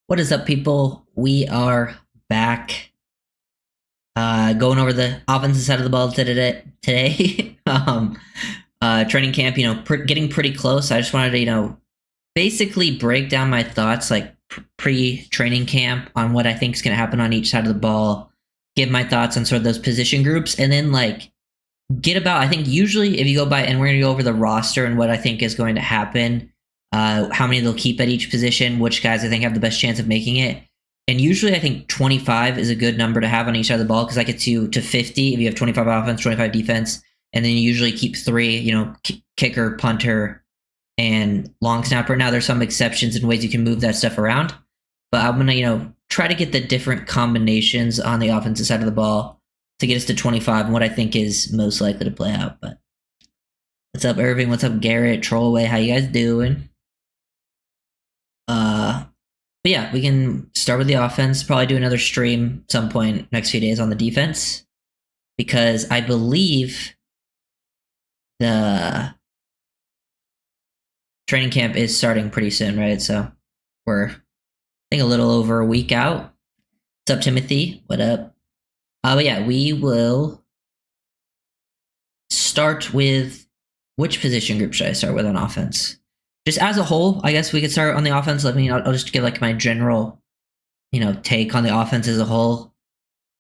What is up, people? We are back, going over the offensive side of the ball today. Training camp, getting pretty close. I just wanted to, basically break down my thoughts, like pre-training camp, on what I think is going to happen on each side of the ball. Give my thoughts on sort of those position groups, and then get about. I think usually if you go by, and we're going to go over the roster and what I think is going to happen. How many they'll keep at each position, which guys I think have the best chance of making it. And usually I think 25 is a good number to have on each side of the ball because that gets you to 50 if you have 25 offense, 25 defense. And then you usually keep three, kicker, punter, and long snapper. Now there's some exceptions and ways you can move that stuff around. But I'm going to, try to get the different combinations on the offensive side of the ball to get us to 25 and what I think is most likely to play out. But what's up, Irving? What's up, Garrett? Trollway? How you guys doing? But yeah, we can start with the offense. Probably do another stream at some point next few days on the defense because I believe the training camp is starting pretty soon, right? So we're, I think, a little over a week out. What's up, Timothy? What up? But yeah, we will start with which position group should I start with on offense? Just as a whole, I guess we could start on the offense. I'll just give my general, take on the offense as a whole.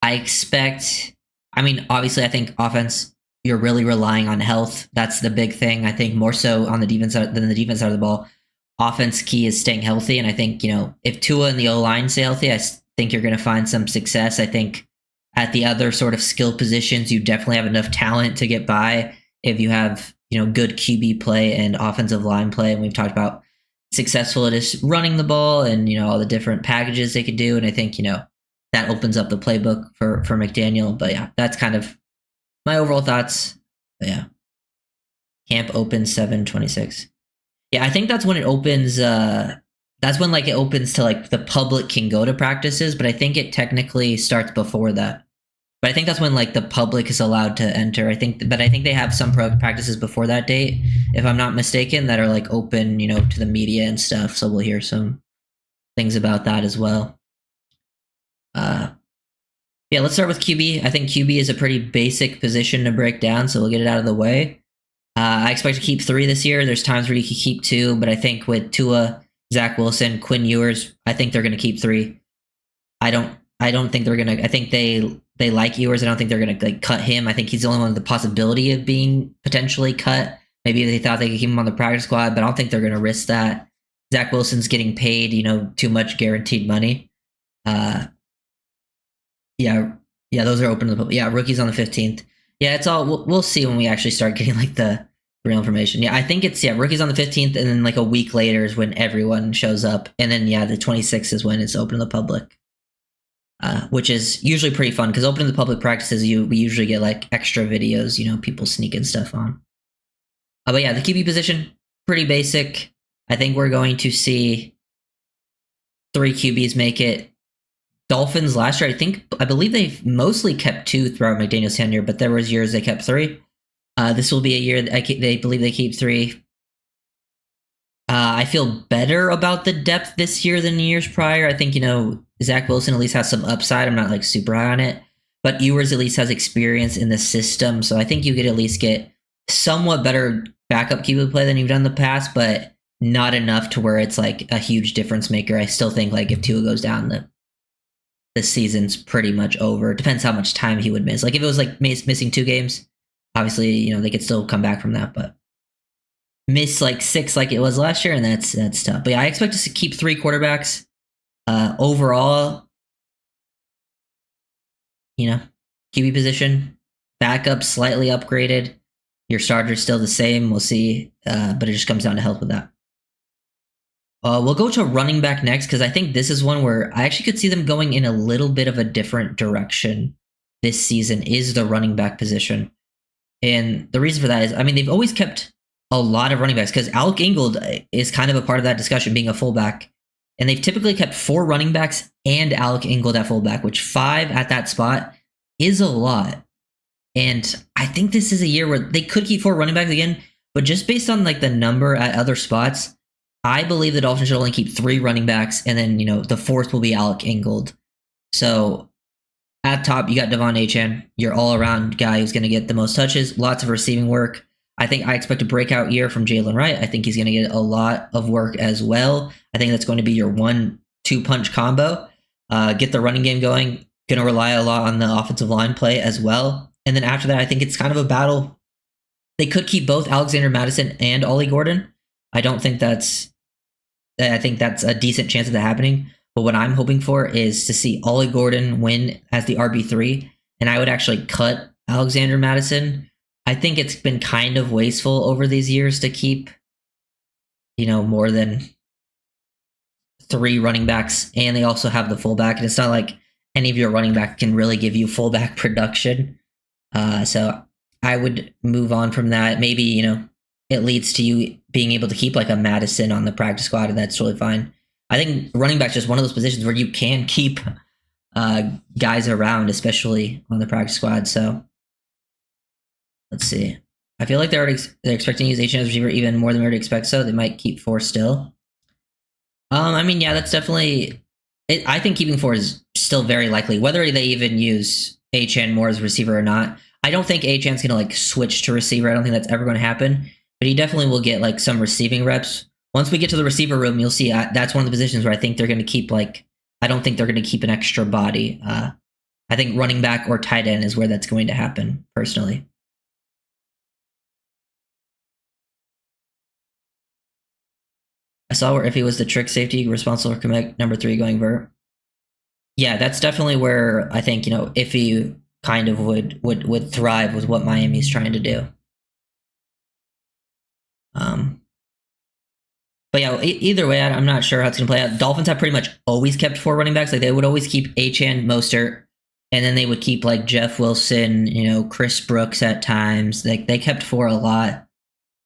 Obviously, I think offense, you're really relying on health. That's the big thing. I think more so on the defense side than the defense side of the ball. Offense key is staying healthy. And I think, if Tua and the O-line stay healthy, I think you're going to find some success. I think at the other sort of skill positions, you definitely have enough talent to get by if you have good QB play and offensive line play. And we've talked about successful it is running the ball and, all the different packages they could do. And I think, that opens up the playbook for McDaniel. But yeah, that's kind of my overall thoughts. But yeah. Camp opens 7/26. Yeah, I think that's when it opens. That's when it opens to the public can go to practices. But I think it technically starts before that. But I think that's when the public is allowed to enter. I think they have some practices before that date, if I'm not mistaken, that are open, to the media and stuff. So we'll hear some things about that as well. Yeah, let's start with QB. I think QB is a pretty basic position to break down, so we'll get it out of the way. I expect to keep 3 this year. There's times where you can keep 2, but I think with Tua, Zach Wilson, Quinn Ewers, I think they're going to keep 3. I don't think they're going to. I think they like Ewers. I don't think they're going to cut him. I think he's the only one with the possibility of being potentially cut. Maybe they thought they could keep him on the practice squad, but I don't think they're going to risk that. Zach Wilson's getting paid, too much guaranteed money. Yeah, those are open to the public. Yeah, rookies on the 15th. Yeah, it's all, we'll see when we actually start getting the real information. Yeah, I think it's, rookies on the 15th, and then a week later is when everyone shows up. And then, the 26th is when it's open to the public. Which is usually pretty fun because opening the public practices, we usually get extra videos, people sneaking stuff on. But yeah, the QB position, pretty basic. I think we're going to see 3 QBs make it. Dolphins last year, I believe they mostly kept 2 throughout McDaniel's tenure, but there was years they kept 3. This will be a year they believe they keep 3. I feel better about the depth this year than years prior. I think, Zach Wilson at least has some upside. I'm not super high on it, but Ewers at least has experience in the system. So I think you could at least get somewhat better backup QB play than you've done in the past, but not enough to where it's a huge difference maker. I still think if Tua goes down, the season's pretty much over. It depends how much time he would miss. If it was missing 2 games, obviously, they could still come back from that, but miss 6 like it was last year, and that's tough. But yeah, I expect to keep 3 quarterbacks. Overall, QB position, backup slightly upgraded. Your starter's still the same. We'll see, but it just comes down to health with that. We'll go to running back next because I think this is one where I actually could see them going in a little bit of a different direction this season, is the running back position. And the reason for that is, they've always kept a lot of running backs because Alec Ingold is kind of a part of that discussion, being a fullback. And they've typically kept 4 running backs and Alec Ingold at fullback, which 5 at that spot is a lot. And I think this is a year where they could keep 4 running backs again, but just based on the number at other spots, I believe the Dolphins should only keep 3 running backs, and then the fourth will be Alec Ingold. So at top, you got Devon Achane, your all-around guy who's going to get the most touches, lots of receiving work. I expect a breakout year from Jalen Wright. I think he's going to get a lot of work as well. I think that's going to be your 1-2 punch combo. Get the running game going. Going to rely a lot on the offensive line play as well. And then after that, I think it's kind of a battle. They could keep both Alexander Mattison and Ollie Gordon. I think that's a decent chance of that happening. But what I'm hoping for is to see Ollie Gordon win as the RB3, and I would actually cut Alexander Mattison. I think it's been kind of wasteful over these years to keep, more than 3 running backs, and they also have the fullback, and it's not like any of your running back can really give you fullback production. So I would move on from that. Maybe, it leads to you being able to keep like a Madison on the practice squad, and that's totally fine. I think running back's just one of those positions where you can keep guys around, especially on the practice squad. So let's see. I feel like they're expecting to use H as receiver even more than we already expect, so they might keep 4 still. Yeah, that's definitely it. I think keeping 4 is still very likely, whether they even use Achane more as a receiver or not. I don't think Achane's going to like switch to receiver. I don't think that's ever going to happen, but he definitely will get like some receiving reps. Once we get to the receiver room, you'll see that's one of the positions where I think they're going to keep I don't think they're going to keep an extra body. I think running back or tight end is where that's going to happen, personally. I saw where if he was the trick safety responsible for commit number 3 going vert. Yeah, that's definitely where I think, if he kind of would thrive with what Miami's trying to do. But yeah, either way, I'm not sure how it's going to play out. Dolphins have pretty much always kept 4 running backs. Like they would always keep Achane, Mostert, and then they would keep like Jeff Wilson, Chris Brooks at times. Like they kept 4 a lot.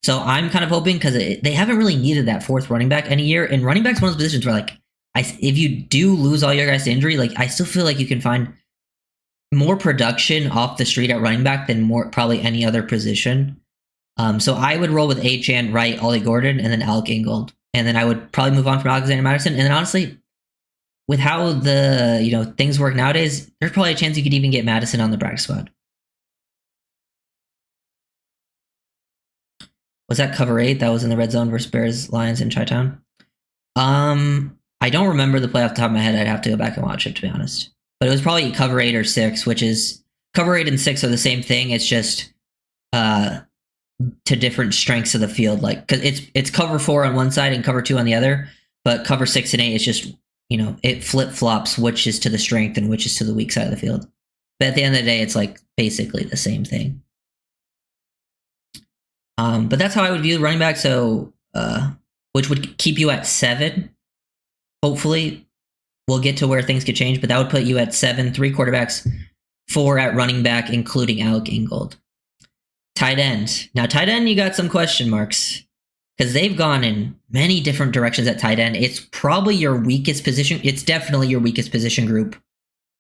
So I'm kind of hoping, because they haven't really needed that 4th running back any year. And running back's one of those positions where if you do lose all your guys to injury, I still feel like you can find more production off the street at running back than probably any other position. So I would roll with Achane, Wright, Ollie Gordon, and then Alec Ingold. And then I would probably move on from Alexander Mattison. And then honestly, with how the things work nowadays, there's probably a chance you could even get Madison on the practice squad. Was that cover 8 that was in the red zone versus Bears, Lions, in Chi-Town? I don't remember the play off the top of my head. I'd have to go back and watch it, to be honest. But it was probably cover 8 or 6, which is cover 8 and 6 are the same thing. It's just to different strengths of the field. Because it's cover 4 on one side and cover 2 on the other. But cover 6 and 8 is just, it flip-flops which is to the strength and which is to the weak side of the field. But at the end of the day, it's basically the same thing. But that's how I would view running back. So, which would keep you at 7. Hopefully, we'll get to where things could change, but that would put you at 7, 3 quarterbacks, 4 at running back, including Alec Ingold. Tight end. Now, tight end, you got some question marks, because they've gone in many different directions at tight end. It's probably your weakest position. It's definitely your weakest position group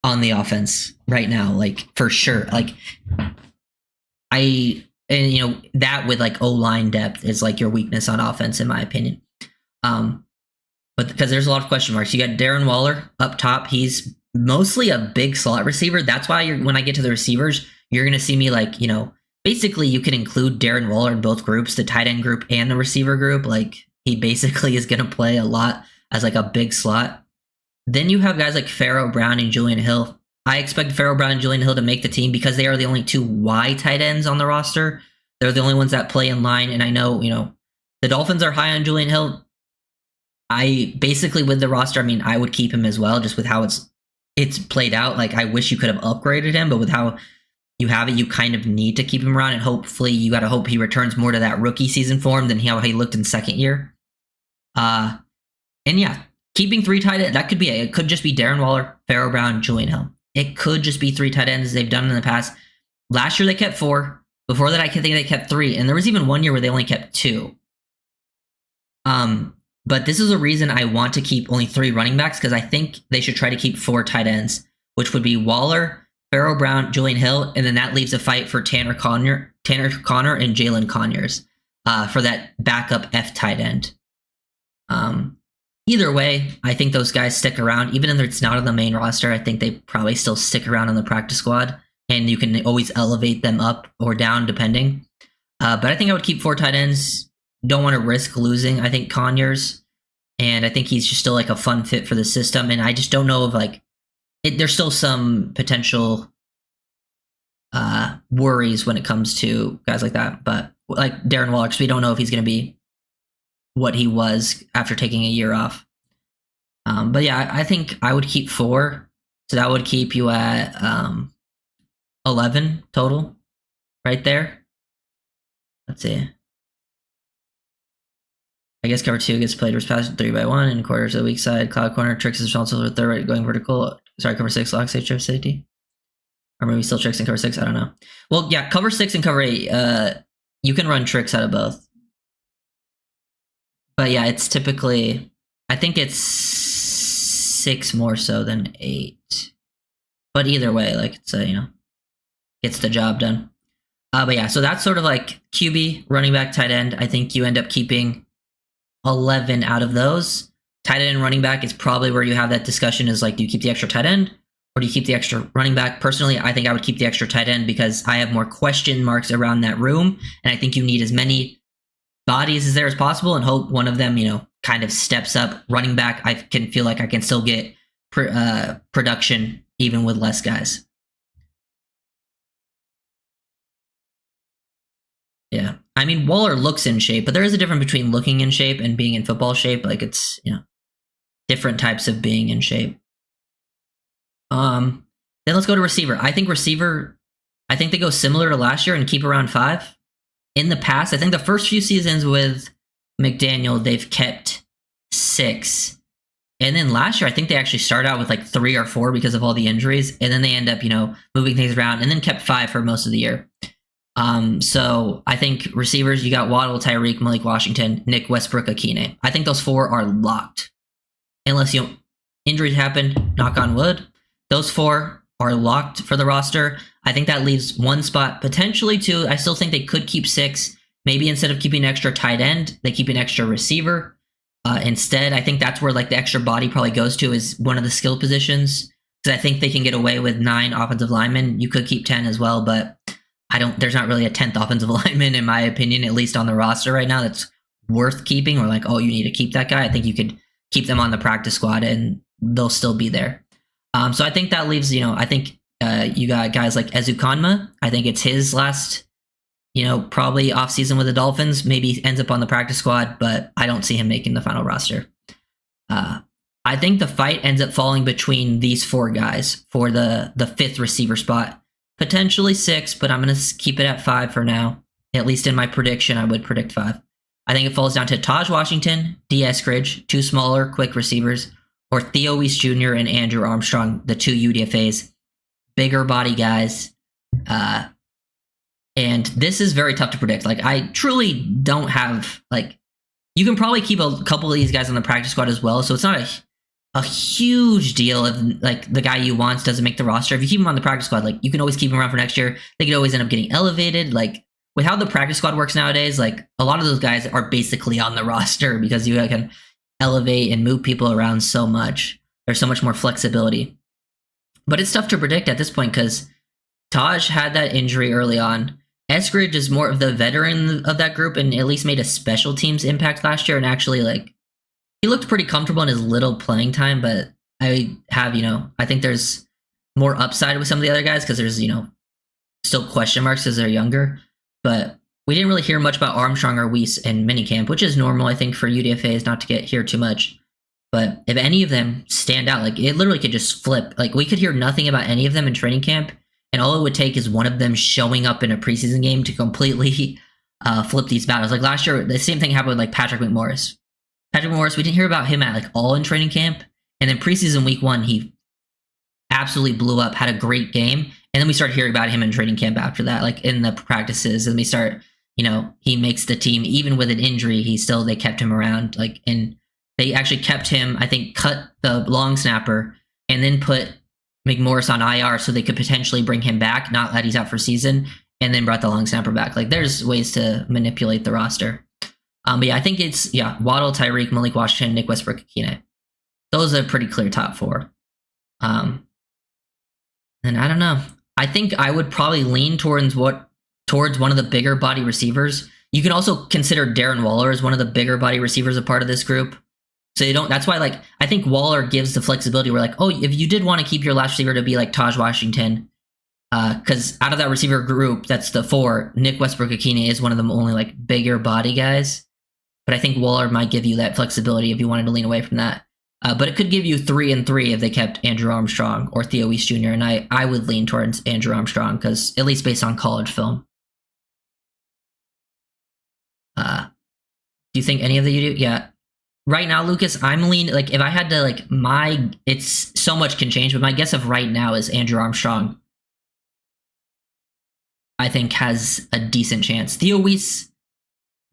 on the offense right now, for sure. That with O-line depth is your weakness on offense, in my opinion. But because there's a lot of question marks. You got Darren Waller up top. He's mostly a big slot receiver. That's why when I get to the receivers, you're going to see me basically you can include Darren Waller in both groups, the tight end group and the receiver group. He basically is going to play a lot as a big slot. Then you have guys like Pharaoh Brown and Julian Hill. I expect Pharaoh Brown and Julian Hill to make the team because they are the only 2 wide tight ends on the roster. They're the only ones that play in line. And I know, the Dolphins are high on Julian Hill. I basically, with the roster, I would keep him as well, just with how it's played out. I wish you could have upgraded him, but with how you have it, you kind of need to keep him around. And hopefully you got to hope he returns more to that rookie season form than how he looked in second year. And yeah, keeping 3 tight ends, that could be it. It could just be Darren Waller, Pharaoh Brown, Julian Hill. It could just be 3 tight ends as they've done in the past. Last year they kept 4. Before that, I think they kept 3. And there was even one year where they only kept 2. But this is a reason I want to keep only 3 running backs, because I think they should try to keep 4 tight ends, which would be Waller, Pharaoh Brown, Julian Hill, and then that leaves a fight for Tanner Connor, and Jalen Conyers for that backup F tight end. Either way, I think those guys stick around. Even if it's not on the main roster, I think they probably still stick around on the practice squad, and you can always elevate them up or down depending. But I think I would keep 4 tight ends. Don't want to risk losing, I think, Conyers. And I think he's just still like a fun fit for the system. And I just don't know if like there's still some potential worries when it comes to guys like that. But like Darren Waller, because we don't know if he's going to be what he was after taking a year off. But yeah, I think I would keep 4. So that would keep you at 11 total right there. Let's see. I guess cover 2 gets played pass 3x1 in quarters of the weak side. Cloud corner tricks is responsible for third right going vertical. Sorry, cover 6 lock safety. Or maybe still tricks in cover 6. I don't know. Well, yeah, cover 6 and cover 8. You can run tricks out of both. But yeah, it's typically, I think it's 6 more so than 8. But either way, like it's gets the job done. But yeah, so that's sort of like QB, running back, tight end. I think you end up keeping 11 out of those. Tight end and running back is probably where you have that discussion is like, do you keep the extra tight end or do you keep the extra running back? Personally, I think I would keep the extra tight end because I have more question marks around that room. And I think you need as many bodies as there as possible and hope one of them, kind of steps up. Running back, I can feel like I can still get production even with less guys. Yeah. I mean, Waller looks in shape, but there is a difference between looking in shape and being in football shape. Like it's, different types of being in shape. Then let's go to receiver. I think they go similar to last year and keep around 5. In the past, I think the first few seasons with McDaniel, they've kept 6. And then last year, I think they actually started out with like 3 or 4 because of all the injuries. And then they end up, moving things around and then kept 5 for most of the year. So I think receivers, you got Waddle, Tyreek, Malik Washington, Nick Westbrook, Akine. I think those 4 are locked. Unless injuries happen, knock on wood. Those 4 are locked for the roster. I think that leaves 1 spot, potentially 2. I still think they could keep 6. Maybe instead of keeping an extra tight end, they keep an extra receiver. Instead, I think that's where like the extra body probably goes to is one of the skill positions. Because I think they can get away with 9 offensive linemen. You could keep 10 as well, but there's not really a 10th offensive lineman, in my opinion, at least on the roster right now, that's worth keeping or like, oh, you need to keep that guy. I think you could keep them on the practice squad and they'll still be there. So I think that leaves, I think you got guys like Ezukanma. I think it's his last, probably off season with the Dolphins, maybe ends up on the practice squad, but I don't see him making the final roster. I think the fight ends up falling between these 4 guys for the 5th receiver spot. Potentially 6, but I'm going to keep it at 5 for now. At least in my prediction, I would predict 5. I think it falls down to Taj Washington, D. Eskridge, 2 smaller, quick receivers, or Theo Weiss Jr. and Andrew Armstrong, the 2 UDFAs. Bigger body guys. And this is very tough to predict. Like, I truly don't have, like, you can probably keep a couple of these guys on the practice squad as well, so it's not a huge deal if like the guy you want doesn't make the roster. If you keep him on the practice squad, like you can always keep him around for next year. They could always end up getting elevated. Like with how the practice squad works nowadays, like a lot of those guys are basically on the roster because you can elevate and move people around so much. There's so much more flexibility. But it's tough to predict at this point because Taj had that injury early on. Eskridge is more of the veteran of that group and at least made a special teams impact last year and actually like he looked pretty comfortable in his little playing time, but I think there's more upside with some of the other guys because there's, still question marks because they're younger. But we didn't really hear much about Armstrong or Weiss in minicamp, which is normal, I think, for UDFAs not to get here too much. But if any of them stand out, like it literally could just flip. Like we could hear nothing about any of them in training camp, and all it would take is one of them showing up in a preseason game to completely flip these battles. Like last year, the same thing happened with like Patrick McMorris. Patrick McMorris, we didn't hear about him at like all in training camp. And then preseason week 1, he absolutely blew up, had a great game. And then we started hearing about him in training camp after that, like in the practices. And we start, he makes the team, even with an injury, they kept him around. Like, and they actually kept him, I think, cut the long snapper and then put McMorris on IR so they could potentially bring him back, not that he's out for season, and then brought the long snapper back. Like there's ways to manipulate the roster. But yeah, I think it's Waddle, Tyreek, Malik Washington, Nick Westbrook, Akine. Those are pretty clear top four. And I don't know. I think I would probably lean towards one of the bigger body receivers. You can also consider Darren Waller as one of the bigger body receivers a part of this group. So you don't. That's why, like, I think Waller gives the flexibility where, like, oh, if you did want to keep your last receiver to be like Taj Washington, because out of that receiver group, that's the four. Nick Westbrook Akine is one of the only like bigger body guys. But I think Waller might give you that flexibility if you wanted to lean away from that. But it could give you 3 and 3 if they kept Andrew Armstrong or Theo Weiss Jr. And I would lean towards Andrew Armstrong because at least based on college film. Do you think any of the you do? Yeah. Right now, Lucas, I'm leaning, like, if I had to, like, it's so much can change, but my guess of right now is Andrew Armstrong, I think, has a decent chance. Theo Weiss,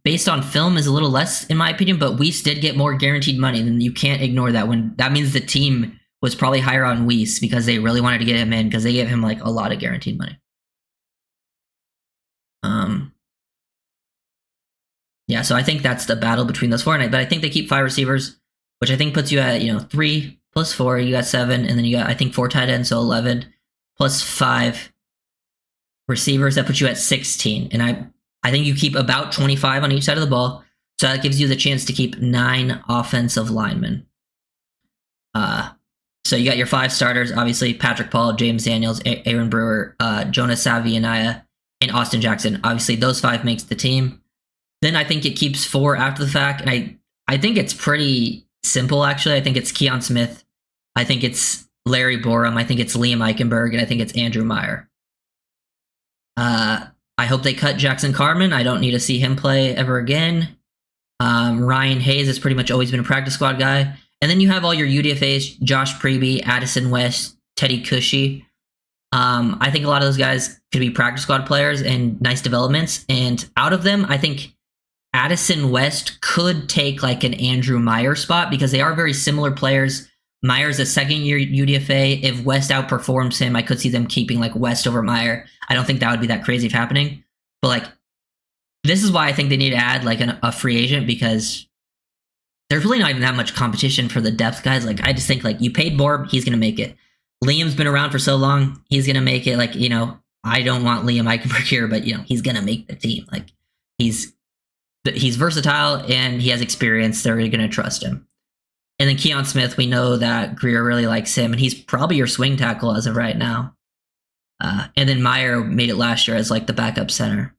based on film, is a little less, in my opinion, but Weiss did get more guaranteed money, and you can't ignore that. That means the team was probably higher on Weiss because they really wanted to get him in because they gave him, like, a lot of guaranteed money. Yeah, so I think that's the battle between those four. But I think they keep 5 receivers, which I think puts you at 3 plus 4. You got 7, and then you got I think 4 tight ends, so 11 plus 5 receivers. That puts you at 16. And I think you keep about 25 on each side of the ball, so that gives you the chance to keep 9 offensive linemen. So you got your 5 starters, obviously Patrick Paul, James Daniels, Aaron Brewer, Jonas Savianaya, and Austin Jackson. Obviously, those 5 makes the team. Then I think it keeps 4 after the fact, and I think it's pretty simple, actually. I think it's Keon Smith. I think it's Larry Borum. I think it's Liam Eichenberg, and I think it's Andrew Meyer. I hope they cut Jackson Carman. I don't need to see him play ever again. Ryan Hayes has pretty much always been a practice squad guy. And then you have all your UDFAs, Josh Preby, Addison West, Teddy Cushy. I think a lot of those guys could be practice squad players and nice developments. And out of them, I think Addison West could take like an Andrew Meyer spot because they are very similar players. Meyer's a second-year UDFA. If West outperforms him, I could see them keeping like West over Meyer. I don't think that would be that crazy if happening. But like, this is why I think they need to add like a free agent because there's really not even that much competition for the depth guys. Like, I just think like you paid Borb, he's going to make it. Liam's been around for so long, he's going to make it. Like, I don't want Liam Eichenberg here, but he's going to make the team. Like, he's versatile and he has experience. They're going to trust him. And then Keon Smith, we know that Greer really likes him, and he's probably your swing tackle as of right now. And then Meyer made it last year as like the backup center.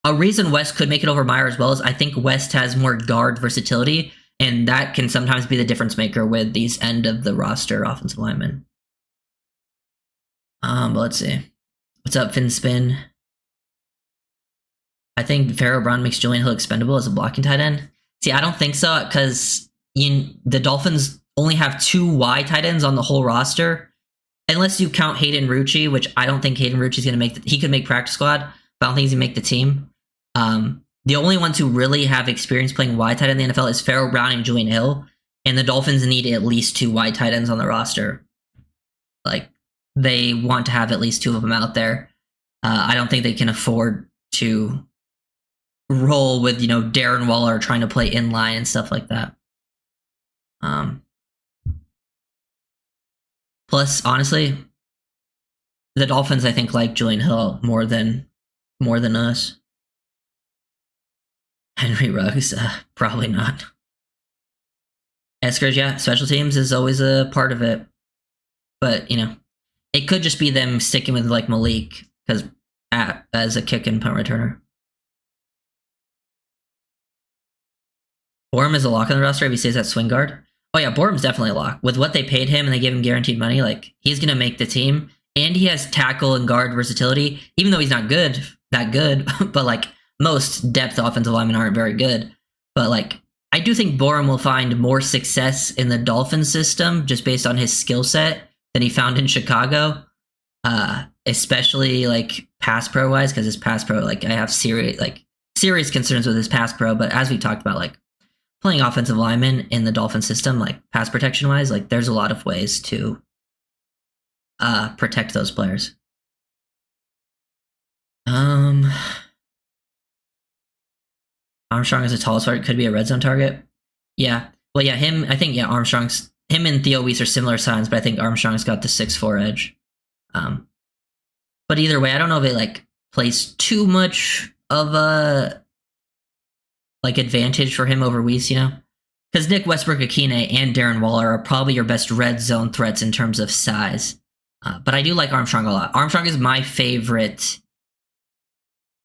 A reason West could make it over Meyer as well is I think West has more guard versatility, and that can sometimes be the difference maker with these end of the roster offensive linemen. But let's see. What's up, FinSpin? I think Pharaoh Brown makes Julian Hill expendable as a blocking tight end. See, I don't think so because the Dolphins only have 2 wide tight ends on the whole roster, unless you count Hayden Rucci, which I don't think Hayden Rucci is going to make. He could make practice squad, but I don't think he's going to make the team. The only ones who really have experience playing wide tight end in the NFL is Pharaoh Brown and Julian Hill, and the Dolphins need at least 2 wide tight ends on the roster. Like, they want to have at least 2 of them out there. I don't think they can afford to roll with Darren Waller trying to play inline and stuff like that. Plus, honestly, the Dolphins I think like Julian Hill more than us. Henry Ruggs, probably not. Eskers, yeah, special teams is always a part of it, but it could just be them sticking with like Malik because as a kick and punt returner. Borum is a lock on the roster if he stays at swing guard. Oh yeah, Borum's definitely a lock. With what they paid him and they gave him guaranteed money, like he's gonna make the team. And he has tackle and guard versatility, even though he's not that good, but like most depth offensive linemen aren't very good. But like I do think Borum will find more success in the Dolphins system just based on his skill set than he found in Chicago. Especially like pass pro wise, because his pass pro, like I have serious concerns with his pass pro, but as we talked about, like playing offensive linemen in the Dolphin system, like pass protection wise, like there's a lot of ways to protect those players. Armstrong is the tallest part. Could be a red zone target. Yeah. Well, yeah, him. I think Armstrong's him and Theo Weiss are similar signs, but I think Armstrong's got the 6'4" edge. But either way, I don't know if it like plays too much of a like advantage for him over Weiss, you know? Because Nick Westbrook-Akine and Darren Waller are probably your best red zone threats in terms of size. But I do like Armstrong a lot. Armstrong is my favorite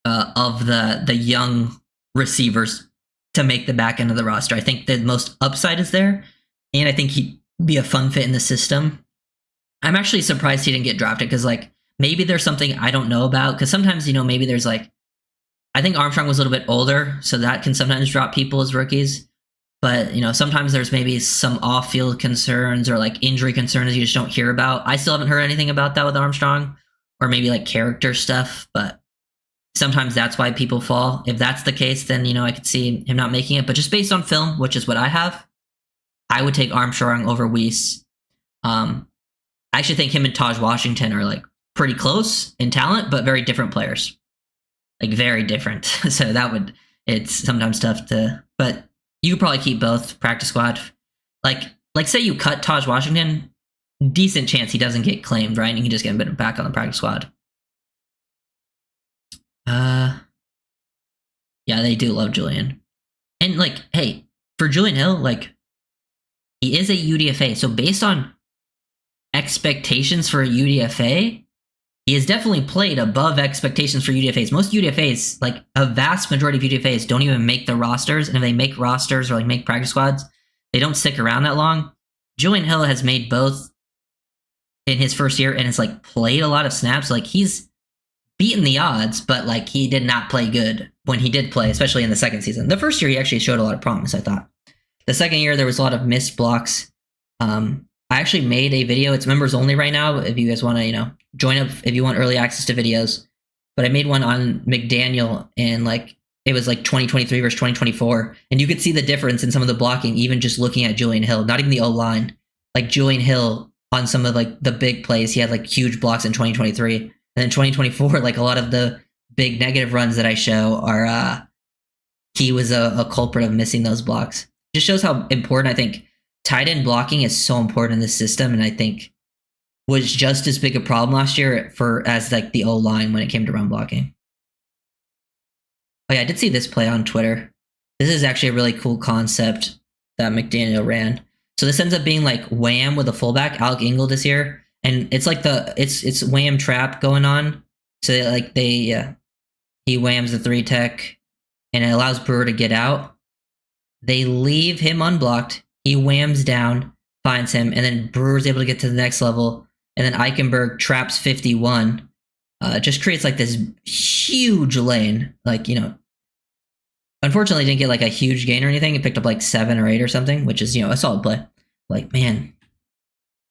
of the young receivers to make the back end of the roster. I think the most upside is there, and I think he'd be a fun fit in the system. I'm actually surprised he didn't get drafted because, like, maybe there's something I don't know about. Because sometimes, you know, maybe there's like, I think Armstrong was a little bit older, so that can sometimes drop people as rookies. But, you know, sometimes there's maybe some off-field concerns or like injury concerns you just don't hear about. I still haven't heard anything about that with Armstrong, or maybe like character stuff, but sometimes that's why people fall. If that's the case, then, you know, I could see him not making it. But just based on film, which is what I have, I would take Armstrong over Weiss. I actually think him and Taj Washington are like pretty close in talent, but very different players. Like very different. So it's sometimes tough to, but you could probably keep both practice squad. Like say you cut Taj Washington, decent chance he doesn't get claimed, right? And you can just get him back on the practice squad. Yeah, they do love Julian. And like, hey, for Julian Hill, like, he is a UDFA. So based on expectations for a UDFA, he has definitely played above expectations for UDFAs. Most UDFAs, like a vast majority of UDFAs, don't even make the rosters. And if they make rosters or like make practice squads, they don't stick around that long. Julian Hill has made both in his first year and has like played a lot of snaps. Like he's beaten the odds, but like he did not play good when he did play, especially in the second season. The first year he actually showed a lot of promise, I thought. The second year there was a lot of missed blocks. I actually made a video. It's members only right now. If you guys want to, you know, join up if you want early access to videos. But I made one on McDaniel, and like it was like 2023 versus 2024, and you could see the difference in some of the blocking, even just looking at Julian Hill. Not even the O-line. Like Julian Hill on some of like the big plays, he had like huge blocks in 2023, and then 2024, like a lot of the big negative runs that I show are he was a culprit of missing those blocks. Just shows how important I think tight end blocking is so important in this system, and I think was just as big a problem last year as like the O-line when it came to run blocking. Oh yeah, I did see this play on Twitter. This is actually a really cool concept that McDaniel ran. So this ends up being like wham with a fullback, Alec Ingold is here, and it's like it's wham trap going on. So he whams the 3-tech, and it allows Brewer to get out. They leave him unblocked. He whams down, finds him, and then Brewer's able to get to the next level. And then Eichenberg traps 51. Just creates like this huge lane. Like, you know, unfortunately didn't get like a huge gain or anything. It picked up like 7 or 8 or something, which is, you know, a solid play. Like, man,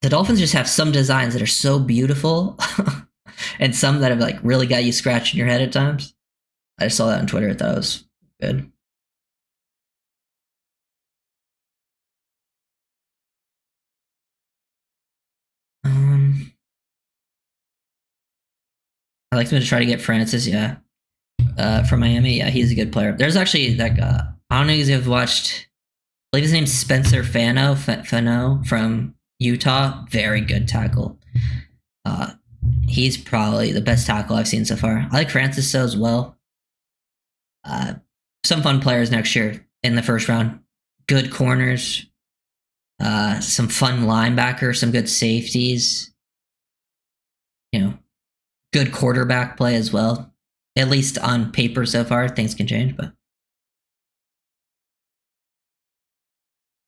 the Dolphins just have some designs that are so beautiful and some that have like really got you scratching your head at times. I just saw that on Twitter. I thought it was good. I like them to try to get Francis, yeah. From Miami, yeah, he's a good player. There's actually that guy. I don't know if you've watched. I believe his name's Spencer Fano from Utah. Very good tackle. He's probably the best tackle I've seen so far. I like Francis so as well. Some fun players next year in the first round. Good corners. Some fun linebackers. Some good safeties. You know, good quarterback play as well. At least on paper so far. Things can change, but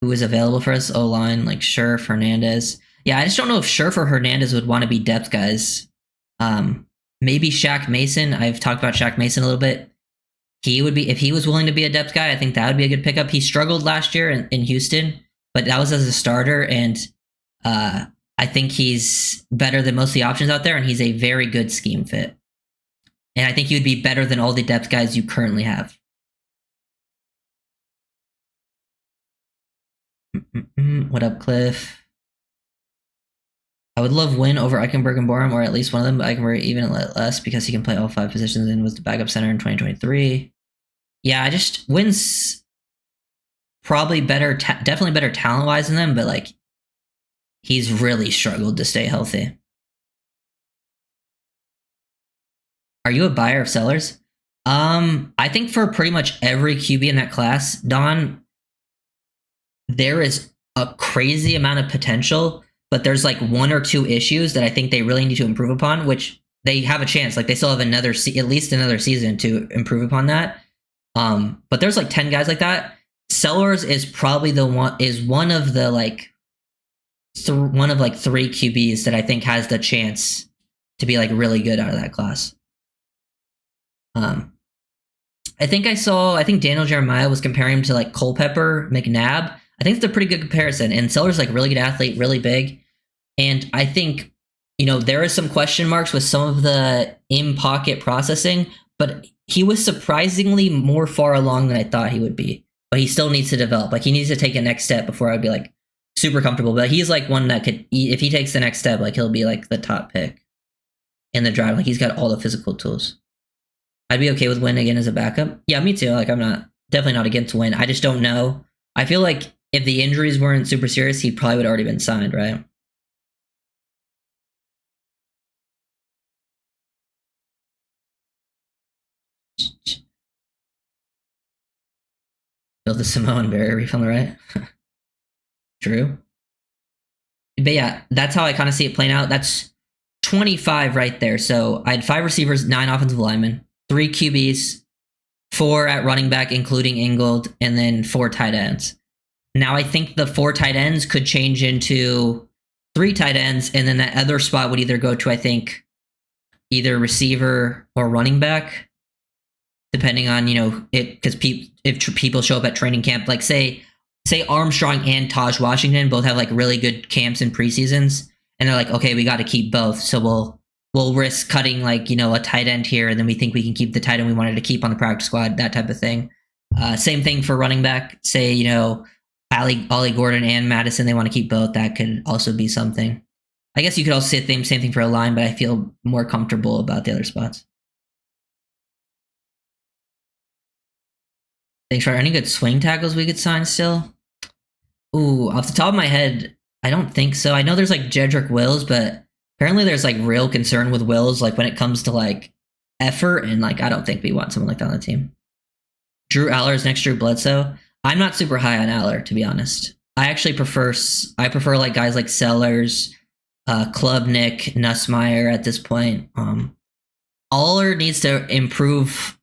who is available for us? O-line, like Scherf, Hernandez. Yeah, I just don't know if Scherf or Hernandez would want to be depth guys. Maybe Shaq Mason. I've talked about Shaq Mason a little bit. He would be, if he was willing to be a depth guy, I think that would be a good pickup. He struggled last year in Houston, but that was as a starter, and I think he's better than most of the options out there, and he's a very good scheme fit. And I think he would be better than all the depth guys you currently have. What up, Cliff? I would love Wynn over Eichenberg and Borum, or at least one of them, but Eichenberg even less because he can play all 5 positions and was the backup center in 2023. Yeah, I just Wynn's probably better, definitely better talent wise than them, but like he's really struggled to stay healthy. Are you a buyer of sellers? I think for pretty much every QB in that class, Don, there is a crazy amount of potential, but there's like one or two issues that I think they really need to improve upon, which they have a chance. Like they still have another, at least another season to improve upon that. But there's like 10 guys like that. Sellers is probably one of the like one of like three QBs that I think has the chance to be like really good out of that class. I think Daniel Jeremiah was comparing him to like Culpepper, McNabb. I think it's a pretty good comparison. And Sellers like really good athlete, really big. And I think, there are some question marks with some of the in pocket processing, but he was surprisingly more far along than I thought he would be. But he still needs to develop. Like he needs to take a next step before I'd be like super comfortable. But he's like one that could, if he takes the next step, like he'll be like the top pick in the draft. Like he's got all the physical tools. I'd be okay with Wynn again as a backup. Yeah, me too. Like I'm definitely not against Wynn. I just don't know. I feel like if the injuries weren't super serious, he probably would have already been signed, right? Build the Samoan barrier reef on the right. True. But yeah, that's how I kind of see it playing out. That's 25 right there. So I had 5 receivers, 9 offensive linemen, 3 QBs, 4 at running back, including Ingold, and then 4 tight ends. Now I think the 4 tight ends could change into 3 tight ends, and then that other spot would either go to, I think, either receiver or running back, depending on it, because if people show up at training camp, like say Armstrong and Taj Washington both have like really good camps and preseasons, and they're like, okay, we got to keep both, so we'll risk cutting like a tight end here, and then we think we can keep the tight end we wanted to keep on the practice squad, that type of thing. Same thing for running back. Say Ollie Gordon and Madison, they want to keep both. That could also be something. I guess you could also say the same thing for a line, but I feel more comfortable about the other spots. Thanks for any good swing tackles we could sign still? Ooh, off the top of my head, I don't think so. I know there's like Jedrick Wills, but apparently there's like real concern with Wills, like when it comes to like effort, and like I don't think we want someone like that on the team. Drew Aller's next Drew Bledsoe. I'm not super high on Aller, to be honest. I actually prefer like guys like Sellers, Klubnik, Nussmeyer at this point. Aller needs to improve.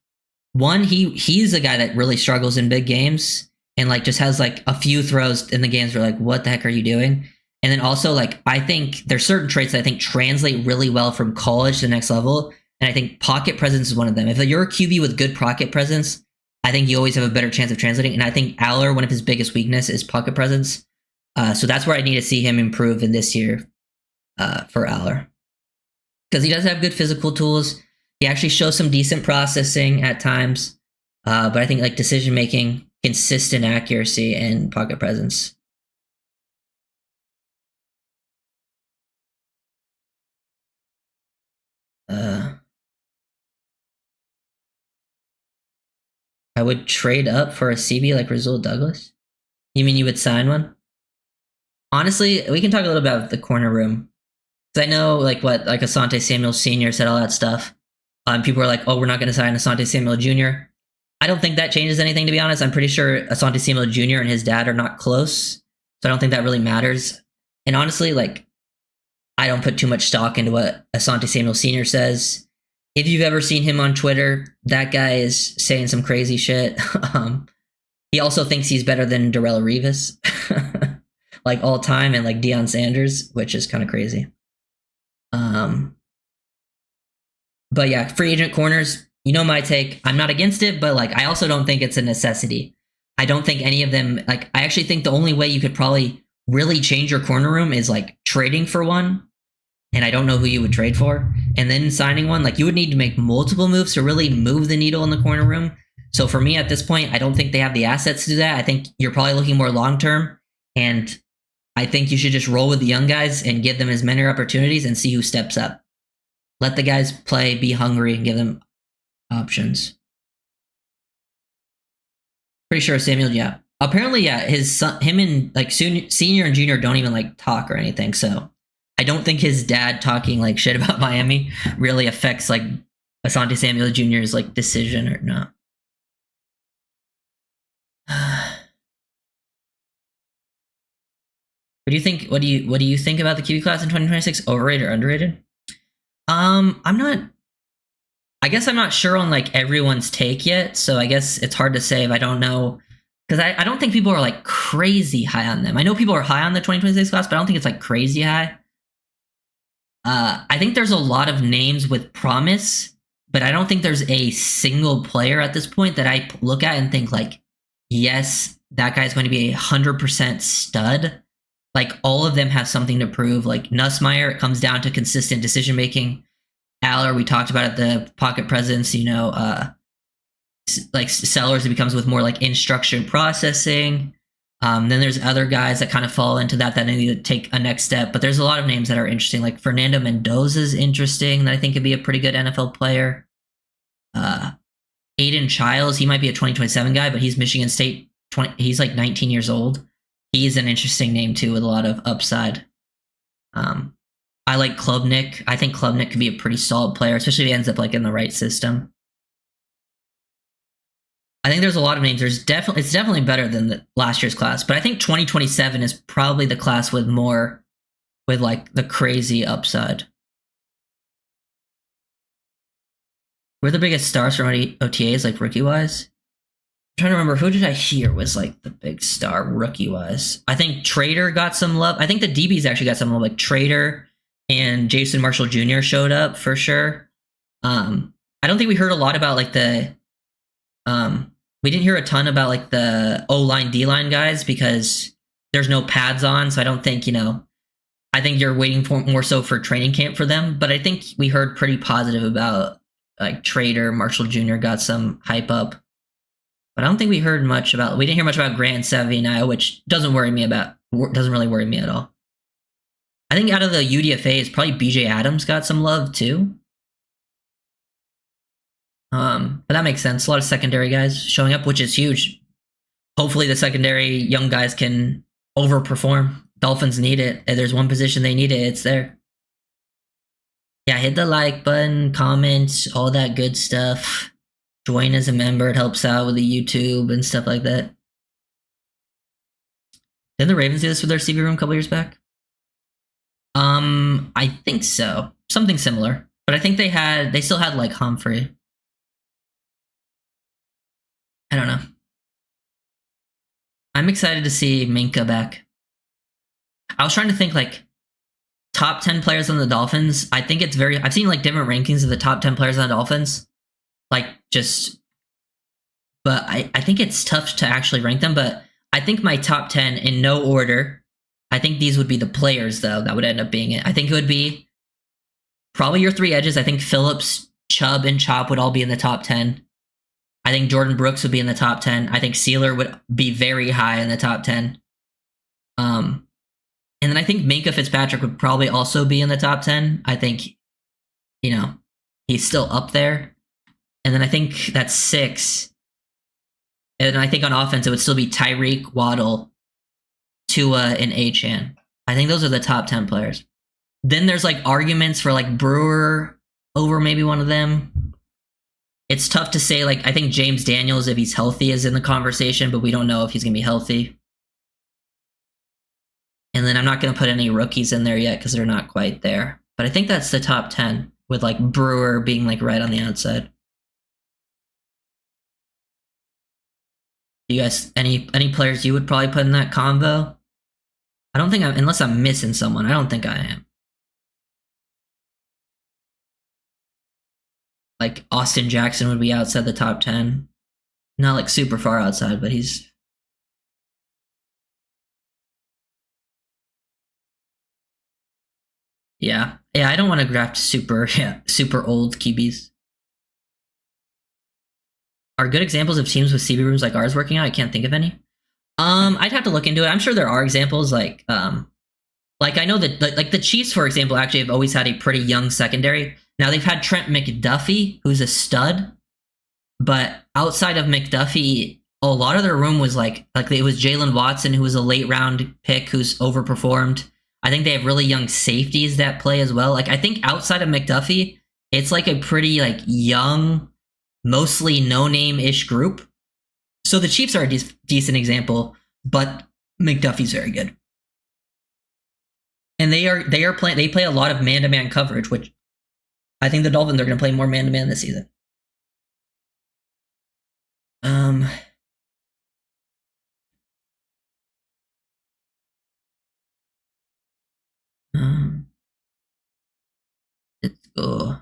One, he's a guy that really struggles in big games and like just has like a few throws in the games where like, what the heck are you doing? And then also like I think there's certain traits that I think translate really well from college to the next level. And I think pocket presence is one of them. If you're a QB with good pocket presence, I think you always have a better chance of translating. And I think Aller, one of his biggest weakness is pocket presence. So that's where I need to see him improve in this year for Aller. Because he does have good physical tools. He actually shows some decent processing at times. But I think like decision making, consistent accuracy, and pocket presence. I would trade up for a CB like Rasul Douglas. You mean you would sign one? Honestly, we can talk a little bit about the corner room. Because I know like Asante Samuel Sr. said all that stuff. People are like, oh, we're not going to sign Asante Samuel Jr. I don't think that changes anything, to be honest. I'm pretty sure Asante Samuel Jr. and his dad are not close. So I don't think that really matters. And honestly, like, I don't put too much stock into what Asante Samuel Sr. says. If you've ever seen him on Twitter, that guy is saying some crazy shit. He also thinks he's better than Darrell Revis, like all time, and like Deion Sanders, which is kind of crazy. But yeah, free agent corners, my take. I'm not against it, but like I also don't think it's a necessity. I don't think any of them, like I actually think the only way you could probably really change your corner room is like trading for one. And I don't know who you would trade for. And then signing one, like you would need to make multiple moves to really move the needle in the corner room. So for me at this point, I don't think they have the assets to do that. I think you're probably looking more long term. And I think you should just roll with the young guys and give them as many opportunities and see who steps up. Let the guys play, be hungry, and give them options. Pretty sure Samuel. Yeah. Apparently, yeah. His son, him and like senior and junior don't even like talk or anything. So I don't think his dad talking like shit about Miami really affects like Asante Samuel Jr.'s like decision or not. What do you think? What do you think about the QB class in 2026? Overrated or underrated? I'm not. I guess I'm not sure on like everyone's take yet, so I guess it's hard to say if I don't know because I don't think people are like crazy high on them. I know people are high on the 2026 class, but I don't think it's like crazy high. I think there's a lot of names with promise, but I don't think there's a single player at this point that I look at and think like, yes, that guy's going to be 100% stud. Like all of them have something to prove. Like Nussmeier, it comes down to consistent decision making. Aller, we talked about it, the pocket presence, like Sellers, it becomes with more like instruction processing. Then there's other guys that kind of fall into that need to take a next step. But there's a lot of names that are interesting. Like Fernando Mendoza is interesting. That I think could be a pretty good NFL player. Aiden Childs, he might be a 2027 guy, but he's Michigan State. He's like 19 years old. He's an interesting name too with a lot of upside. I like Klubnik. I think Klubnik could be a pretty solid player, especially if he ends up like in the right system. I think there's a lot of names. It's definitely better than the last year's class, but I think 2027 is probably the class with like the crazy upside. We're the biggest stars from OTAs, like rookie wise. I'm trying to remember who did I hear was like the big star rookie wise. I think Trader got some love. I think the DBs actually got some love, like Trader and Jason Marshall Jr. showed up for sure. I don't think we heard a lot about like we didn't hear a ton about like the O-line, D-line guys because there's no pads on. So I don't think, I think you're waiting for more so for training camp for them. But I think we heard pretty positive about like Trader, Marshall Jr. got some hype up. But I don't think we didn't hear much about Grant Savinayo, which doesn't really worry me at all. I think out of the UDFAs, probably BJ Adams got some love too. But that makes sense. A lot of secondary guys showing up, which is huge. Hopefully the secondary young guys can overperform. Dolphins need it. If there's one position they need it, it's there. Yeah, hit the like button, comments, all that good stuff. Join as a member. It helps out with the YouTube and stuff like that. Didn't the Ravens do this with their CB room a couple years back? I think so. Something similar. But I think they still had like Humphrey. I don't know. I'm excited to see Minka back. I was trying to think like top 10 players on the Dolphins. I think I've seen like different rankings of the top 10 players on the Dolphins. But I think it's tough to actually rank them. But I think my top 10 in no order, I think these would be the players though that would end up being it. I think it would be probably your three edges. I think Phillips, Chubb, and Chop would all be in the top 10. I think Jordan Brooks would be in the top 10. I think Sealer would be very high in the top 10. And then I think Minkah Fitzpatrick would probably also be in the top 10. I think, he's still up there. And then I think that's 6. And I think on offense, it would still be Tyreek, Waddle, Tua, and Achane. I think those are the top 10 players. Then there's like arguments for like Brewer over maybe one of them. It's tough to say, like, I think James Daniels, if he's healthy, is in the conversation, but we don't know if he's going to be healthy. And then I'm not going to put any rookies in there yet because they're not quite there. But I think that's the top 10, with, like, Brewer being, like, right on the outside. Do you guys, any players you would probably put in that combo? I don't think unless I'm missing someone, I don't think I am. Like Austin Jackson would be outside the top 10. Not like super far outside, but he's... Yeah, I don't want to draft super old QBs. Are good examples of teams with CB rooms like ours working out? I can't think of any. I'd have to look into it. I'm sure there are examples like I know that like the Chiefs, for example, actually have always had a pretty young secondary. Now they've had Trent McDuffie, who's a stud, but outside of McDuffie, a lot of their room was like it was Jalen Watson, who was a late round pick who's overperformed. I think they have really young safeties that play as well. Like I think outside of McDuffie, it's like a pretty like young, mostly no name ish group. So the Chiefs are a decent example, but McDuffie's very good. And they play a lot of man to man coverage, which I think the Dolphins are going to play more man to man this season. Let's go.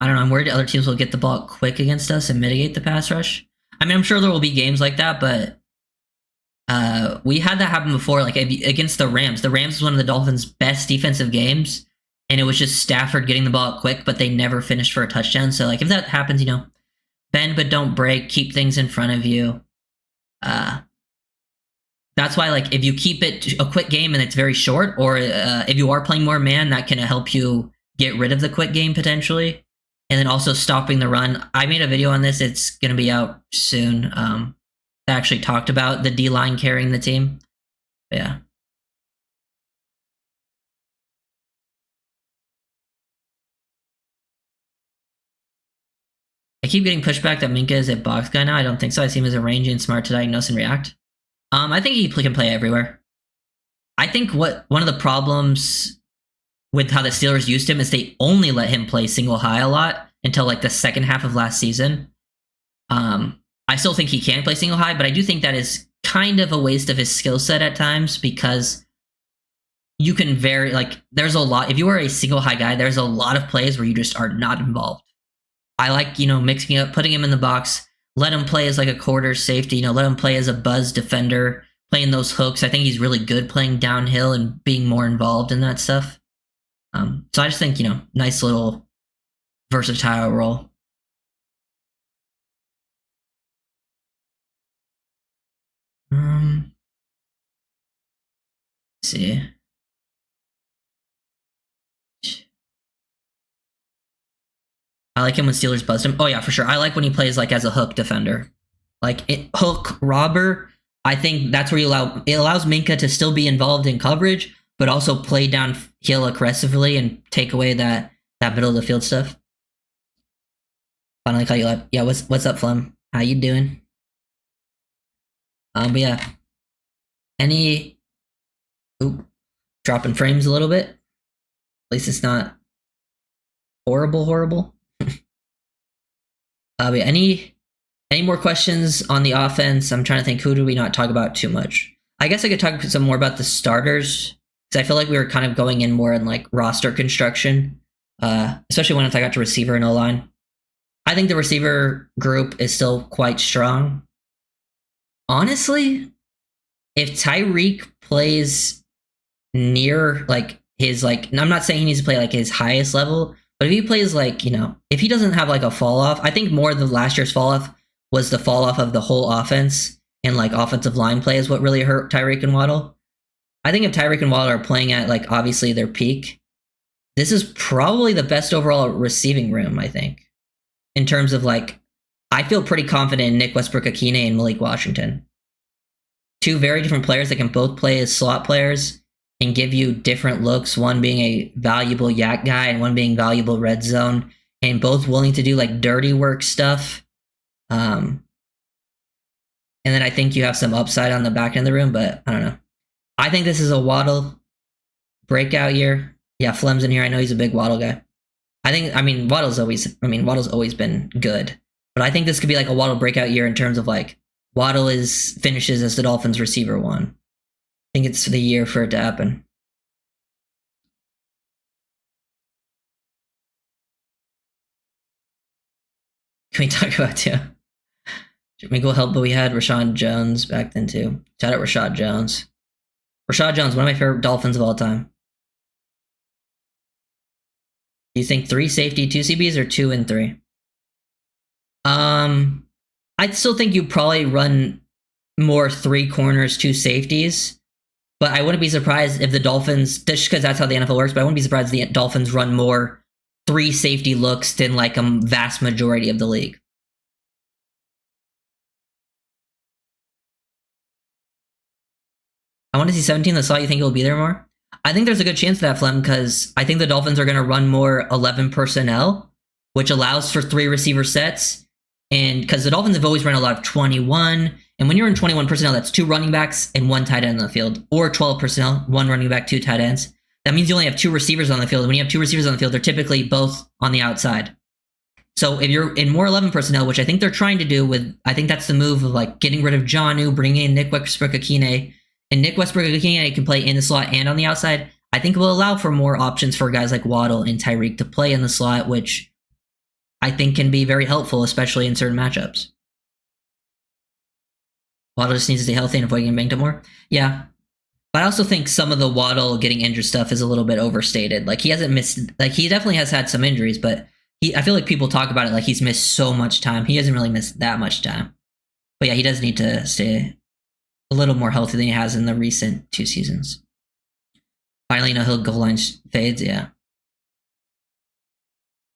I don't know. I'm worried other teams will get the ball quick against us and mitigate the pass rush. I mean, I'm sure there will be games like that, but we had that happen before, like against the Rams. The Rams was one of the Dolphins' best defensive games, and it was just Stafford getting the ball quick, but they never finished for a touchdown. So, like, if that happens, you know, bend but don't break, keep things in front of you. That's why, like, if you keep it a quick game and it's very short, or if you are playing more man, that can help you get rid of the quick game potentially. And then also stopping the run. I made a video on this. It's going to be out soon. I actually talked about the D-line carrying the team. But yeah. I keep getting pushback that Minka is a box guy now. I don't think so. I see him as a rangy and smart to diagnose and react. I think he can play everywhere. I think one of the problems with how the Steelers used him is they only let him play single high a lot until like the second half of last season. I still think he can play single high, but I do think that is kind of a waste of his skill set at times, because you can vary, like, there's a lot, if you are a single high guy, there's a lot of plays where you just are not involved. I like, you know, mixing up, putting him in the box, let him play as like a quarter safety, you know, let him play as a buzz defender, playing those hooks. I think he's really good playing downhill and being more involved in that stuff. So I just think, you know, nice little versatile role. Let's see. I like him when Steelers bust him. Oh yeah, for sure. I like when he plays like as a hook defender, like hook robber. I think that's where it allows Minka to still be involved in coverage, but also play downhill aggressively and take away that middle of the field stuff. Finally call you up. Yeah, what's up, Flem? How you doing? But yeah, dropping frames a little bit. At least it's not horrible. But any more questions on the offense? I'm trying to think, who do we not talk about too much? I guess I could talk some more about the starters, because I feel like we were kind of going in more in like roster construction, especially once I got to receiver and O-line. I think the receiver group is still quite strong. Honestly, if Tyreek plays near like his, like, I'm not saying he needs to play like his highest level, but if he plays like, you know, if he doesn't have like a fall off, I think more than last year's fall off was the fall off of the whole offense, and like offensive line play is what really hurt Tyreek and Waddle. I think if Tyreek and Waddle are playing at like obviously their peak, this is probably the best overall receiving room, I think. In terms of like, I feel pretty confident in Nick Westbrook-Akine and Malik Washington. Two very different players that can both play as slot players and give you different looks, one being a valuable yak guy and one being valuable red zone, and both willing to do like dirty work stuff. And then I think you have some upside on the back end of the room, but I don't know. I think this is a Waddle breakout year. Yeah, Flem's in here. I know he's a big Waddle guy. Waddle's always been good, but I think this could be like a Waddle breakout year in terms of like Waddle finishes as the Dolphins receiver one. I think it's the year for it to happen. Can we talk about too? Jimmy will help, but we had Rashad Jones back then too. Shout out Rashad Jones. Rashad Jones, one of my favorite Dolphins of all time. Do you think 3 safety, 2 CBs, or 2 and 3? I still think you probably run more 3 corners, 2 safeties. But I wouldn't be surprised if the Dolphins, just because that's how the NFL works, but I wouldn't be surprised if the Dolphins run more 3 safety looks than like a vast majority of the league. I want to see 17 in the slot. You think he'll be there more? I think there's a good chance of that, Flem, because I think the Dolphins are going to run more 11 personnel, which allows for 3 receiver sets. And because the Dolphins have always run a lot of 21, and when you're in 21 personnel, that's 2 running backs and 1 tight end on the field, or 12 personnel, 1 running back, 2 tight ends. That means you only have 2 receivers on the field. When you have 2 receivers on the field, they're typically both on the outside. So if you're in more 11 personnel, which I think they're trying to do with, I think that's the move of like getting rid of Jonnu, bringing in Nick Westbrook-Ikhine, and Nick Westbrook-Ikhine can play in the slot and on the outside. I think it will allow for more options for guys like Waddle and Tyreek to play in the slot, which I think can be very helpful, especially in certain matchups. Waddle just needs to stay healthy and avoid getting banked up more. Yeah. But I also think some of the Waddle getting injured stuff is a little bit overstated. Like he hasn't missed, like he definitely has had some injuries, but I feel like people talk about it like he's missed so much time. He hasn't really missed that much time. But yeah, he does need to stay a little more healthy than he has in the recent 2 seasons. Finally, he'll goal line fades, yeah.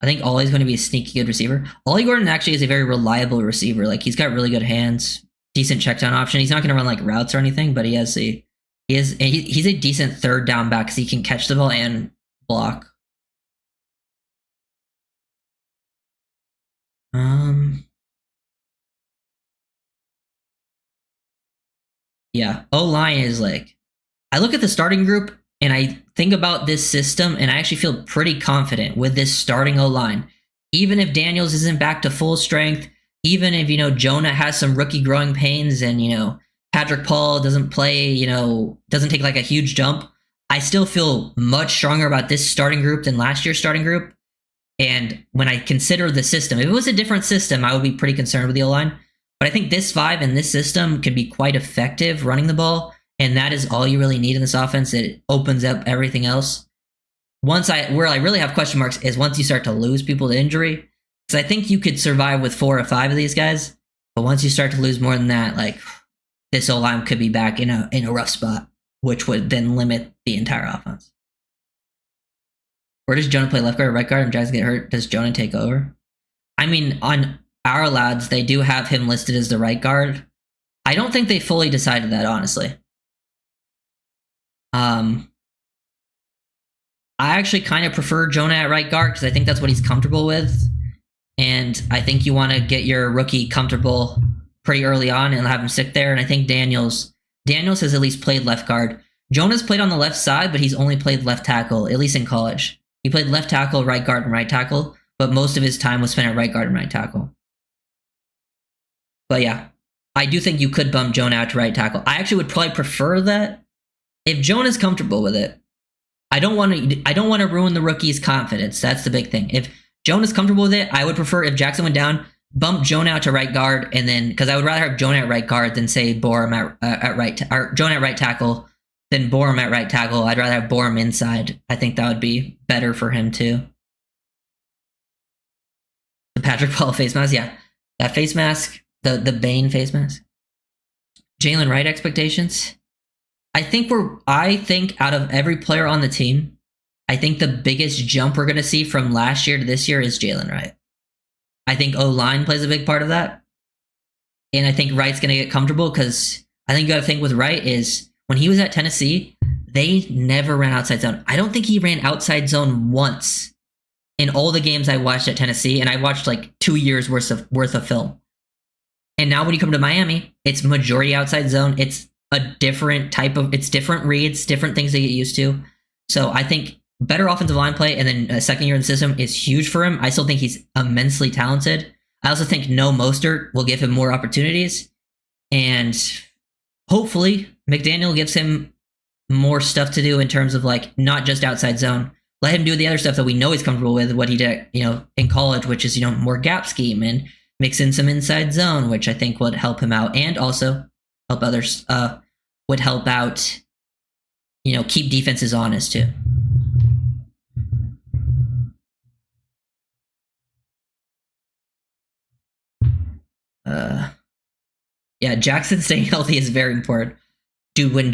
I think Ollie's going to be a sneaky good receiver. Ollie Gordon actually is a very reliable receiver. Like he's got really good hands, decent check down option. He's not going to run like routes or anything, but he's a decent 3rd down back because he can catch the ball and block. Yeah, O-line is like, I look at the starting group and I think about this system and I actually feel pretty confident with this starting O-line. Even if Daniels isn't back to full strength, even if, Jonah has some rookie growing pains and, Patrick Paul doesn't play, doesn't take like a huge jump, I still feel much stronger about this starting group than last year's starting group. And when I consider the system, if it was a different system, I would be pretty concerned with the O-line. But I think this 5 and this system can be quite effective running the ball. And that is all you really need in this offense. It opens up everything else. Where I really have question marks is once you start to lose people to injury. Because I think you could survive with 4 or 5 of these guys. But once you start to lose more than that, like this O-line could be back in a rough spot, which would then limit the entire offense. Where does Jonah play, left guard or right guard? And Jackson get hurt, does Jonah take over? I mean, on our lads, they do have him listed as the right guard. I don't think they fully decided that, honestly. I actually kind of prefer Jonah at right guard because I think that's what he's comfortable with. And I think you want to get your rookie comfortable pretty early on and have him sit there. And I think Daniels has at least played left guard. Jonah's played on the left side, but he's only played left tackle, at least in college. He played left tackle, right guard, and right tackle, but most of his time was spent at right guard and right tackle. But yeah, I do think you could bump Jonah out to right tackle. I actually would probably prefer that. If Jonah's comfortable with it, I don't want to ruin the rookie's confidence. That's the big thing. If Jonah's comfortable with it, I would prefer if Jackson went down, bump Jonah out to right guard, and then because I would rather have Jonah at right guard than say Borum at right or Jonah at right tackle than Borum at right tackle. I'd rather have Borum inside. I think that would be better for him too. The Patrick Paul face mask, yeah, that face mask, the Bane face mask. Jalen Wright expectations. I think out of every player on the team, I think the biggest jump we're going to see from last year to this year is Jalen Wright. I think O-line plays a big part of that. And I think Wright's going to get comfortable because I think you got to think with Wright is when he was at Tennessee, they never ran outside zone. I don't think he ran outside zone once in all the games I watched at Tennessee. And I watched like 2 years worth of film. And now when you come to Miami, it's majority outside zone. It's a different it's different reads, different things they get used to. So I think better offensive line play and then a second year in the system is huge for him. I still think he's immensely talented. I also think no Mostert will give him more opportunities. And hopefully McDaniel gives him more stuff to do in terms of like not just outside zone. Let him do the other stuff that we know he's comfortable with, what he did, in college, which is, more gap scheme and mix in some inside zone, which I think would help him out and also help others, would help out, keep defenses honest too. Yeah, Jackson staying healthy is very important. Dude, when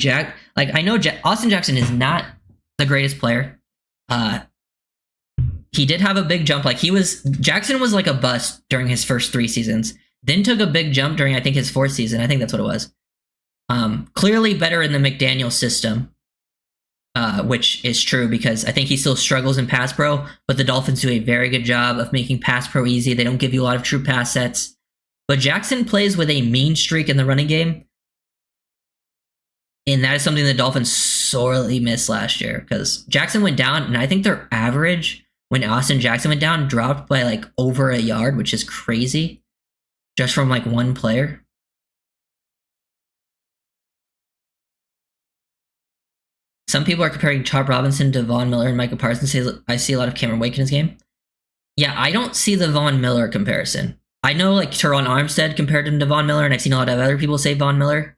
I know Austin Jackson is not the greatest player. He did have a big jump. Jackson was like a bust during his first 3 seasons. Then took a big jump during, I think, his 4th season. I think that's what it was. Clearly better in the McDaniel system, which is true because I think he still struggles in pass pro, but the Dolphins do a very good job of making pass pro easy. They don't give you a lot of true pass sets. But Jackson plays with a mean streak in the running game. And that is something the Dolphins sorely missed last year because Jackson went down, and I think their average when Austin Jackson went down dropped by like over a yard, which is crazy, just from like one player. Some people are comparing Chop Robinson to Von Miller and Micah Parsons. I see a lot of Cameron Wake in his game. Yeah, I don't see the Von Miller comparison. I know like Teron Armstead compared him to Von Miller, and I've seen a lot of other people say Von Miller.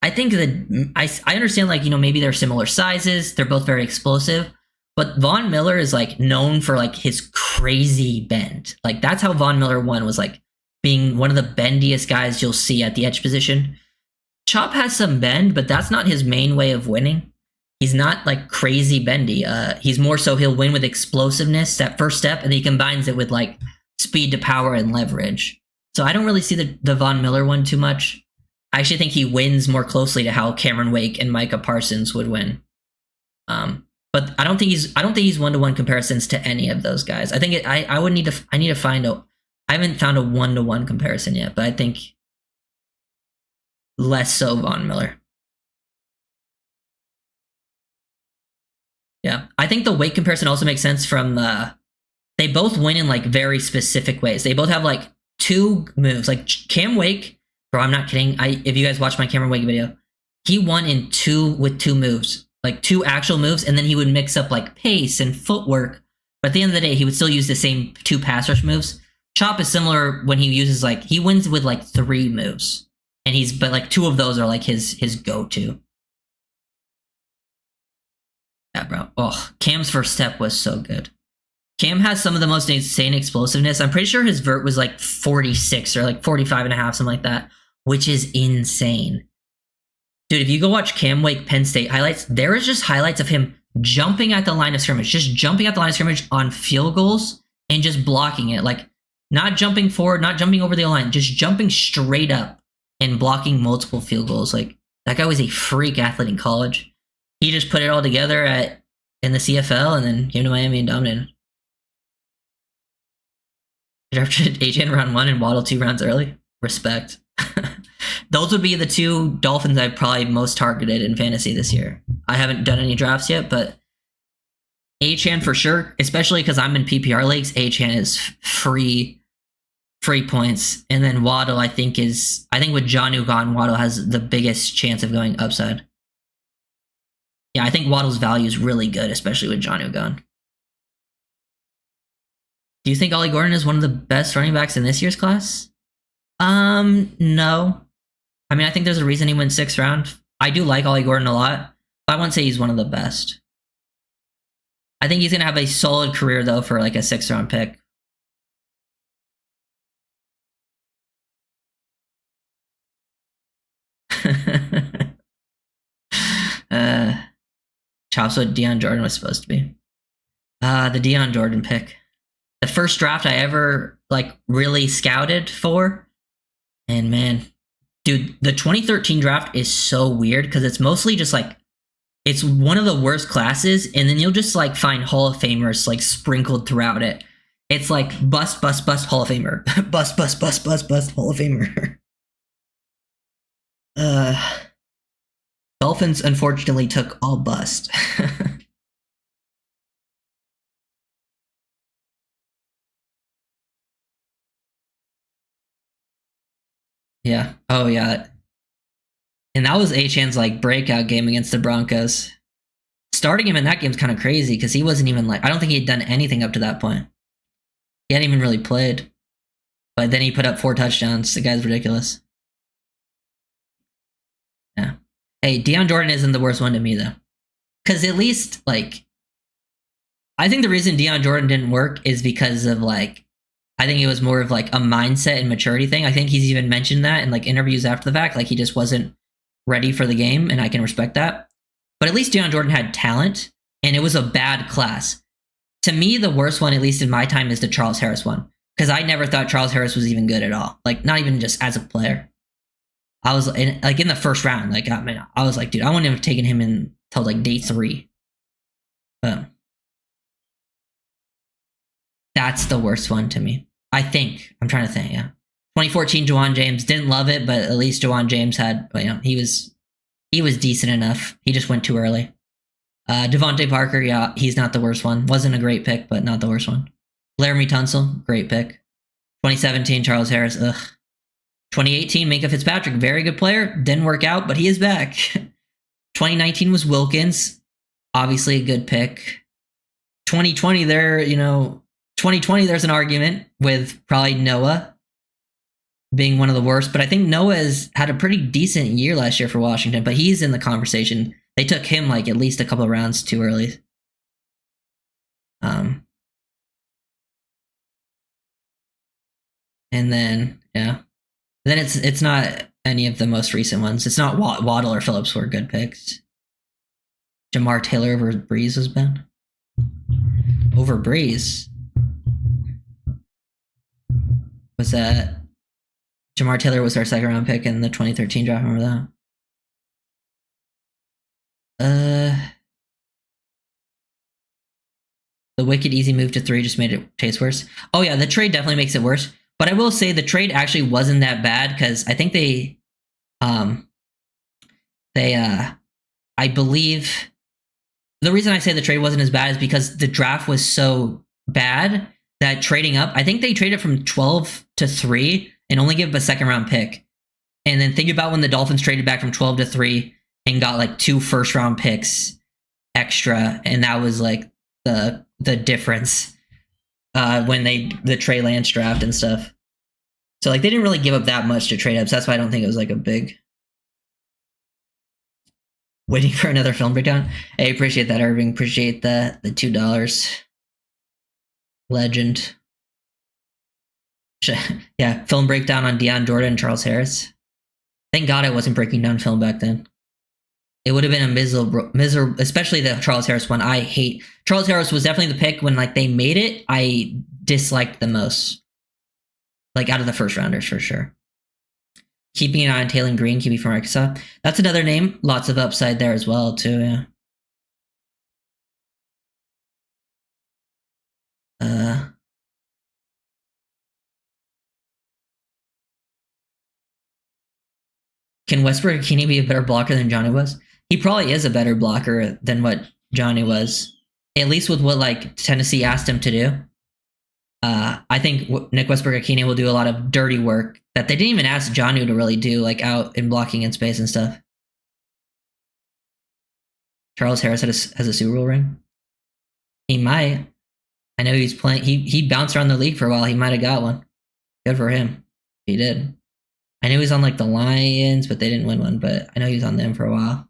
I think that I understand like, maybe they're similar sizes. They're both very explosive. But Von Miller is like known for like his crazy bend. Like that's how Von Miller won, was like being one of the bendiest guys you'll see at the edge position. Chop has some bend, but that's not his main way of winning. He's not like crazy bendy. He's more so he'll win with explosiveness, that first step, and he combines it with like speed to power and leverage. So I don't really see the Von Miller one too much. I actually think he wins more closely to how Cameron Wake and Micah Parsons would win. But I don't think he's 1-to-1 comparisons to any of those guys. I think I need to find I haven't found a 1-to-1 comparison yet, but I think less so Von Miller. Yeah, I think the weight comparison also makes sense from they both win in like very specific ways. They both have like two moves. Like Cam Wake, bro, I'm not kidding. If you guys watch my Cameron Wake video, he won with two moves, like two actual moves, and then he would mix up like pace and footwork. But at the end of the day, he would still use the same two pass rush moves. Chop is similar when he uses like he wins with like 3 moves, and but like 2 of those are like his go-to. Yeah, bro. Oh, Cam's first step was so good. Cam has some of the most insane explosiveness. I'm pretty sure his vert was like 46 or like 45 and a half, something like that, which is insane. Dude, if you go watch Cam Wake Penn State highlights, there is just highlights of him jumping at the line of scrimmage, just jumping at the line of scrimmage on field goals and just blocking it. Like not jumping forward, not jumping over the line, just jumping straight up and blocking multiple field goals. Like that guy was a freak athlete in college. He just put it all together in the CFL and then came to Miami and dominated. Drafted Etienne round 1 and Waddle 2 rounds early. Respect. Those would be the 2 Dolphins I've probably most targeted in fantasy this year. I haven't done any drafts yet, but Etienne for sure, especially because I'm in PPR leagues. Etienne is free points, and then Waddle I think with Jonnu gone, Waddle has the biggest chance of going upside. Yeah, I think Waddle's value is really good, especially with Jonnu gone. Do you think Ollie Gordon is one of the best running backs in this year's class? No. I mean, I think there's a reason he went 6th round. I do like Ollie Gordon a lot, but I wouldn't say he's one of the best. I think he's going to have a solid career, though, for like a 6th round pick. Chops what Deion Jordan was supposed to be. The Deion Jordan pick. The first draft I ever like really scouted for. And man, dude, the 2013 draft is so weird because it's mostly just like, it's one of the worst classes, and then you'll just like find Hall of Famers like sprinkled throughout it. It's like bust, bust, bust, Hall of Famer. Bust, bust, bust, bust, bust, Hall of Famer. Dolphins unfortunately took all bust. Yeah. Oh, yeah. And that was Achan's like breakout game against the Broncos. Starting him in that game is kind of crazy because he wasn't even like, I don't think he had done anything up to that point. He hadn't even really played. But then he put up 4 touchdowns. The guy's ridiculous. Yeah. Hey, Deion Jordan isn't the worst one to me, though. Because at least, like, I think the reason Deion Jordan didn't work is because of, like, I think it was more of, like, a mindset and maturity thing. I think he's even mentioned that in, like, interviews after the fact. Like, he just wasn't ready for the game, and I can respect that. But at least Deion Jordan had talent, and it was a bad class. To me, the worst one, at least in my time, is the Charles Harris one. Because I never thought Charles Harris was even good at all. Like, not even just as a player. I was in the first round. Like, I mean, I was like, dude, I wouldn't have taken him until like day 3. But that's the worst one to me. I think. I'm trying to think. Yeah. 2014 Jawan James, didn't love it, but at least Jawan James had, he was decent enough. He just went too early. Devontae Parker, yeah, he's not the worst one. Wasn't a great pick, but not the worst one. Laramie Tunsil, great pick. 2017 Charles Harris, ugh. 2018 Minka Fitzpatrick, very good player. Didn't work out, but he is back. 2019 was Wilkins, obviously a good pick. 2020 there's an argument with probably Noah being one of the worst, but I think Noah has had a pretty decent year last year for Washington, but he's in the conversation. They took him like at least a couple of rounds too early. And then, yeah. Then it's not any of the most recent ones. It's not Waddle or Phillips were good picks. Jamar Taylor over Breeze has been. Over Breeze? Was that... Jamar Taylor was our second round pick in the 2013 draft. Remember that? The wicked easy move to 3 just made it taste worse. Oh yeah, the trade definitely makes it worse. But I will say the trade actually wasn't that bad because I think I believe the reason I say the trade wasn't as bad is because the draft was so bad that trading up, I think they traded from 12 to 3 and only give up a second round pick. And then think about when the Dolphins traded back from 12 to 3 and got like 2 first round picks extra, and that was like the difference when the Trey Lance draft and stuff. So like they didn't really give up that much to trade up. So that's why I don't think it was like a big. Waiting for another film breakdown. Hey, appreciate that, Irving. Appreciate the $2. Legend. Yeah, film breakdown on Deion Jordan and Charles Harris. Thank God I wasn't breaking down film back then. It would have been a miserable, especially the Charles Harris one. I hate Charles Harris was definitely the pick when like they made it. I disliked the most, like out of the first rounders for sure. Keeping an eye on Taylor Green, QB from Arkansas. That's another name. Lots of upside there as well too. Yeah. Can Westbrook-Ikhine be a better blocker than Johnny was? He probably is a better blocker than what Johnny was, at least with what like Tennessee asked him to do. I think Nick Westbrook-Ikhine will do a lot of dirty work that they didn't even ask Johnny to really do, like out in blocking in space and stuff. Charles Harris has a Super Bowl ring. He might. I know he's playing. He bounced around the league for a while. He might have got one. Good for him. He did. I know he was on like the Lions, but they didn't win one. But I know he was on them for a while.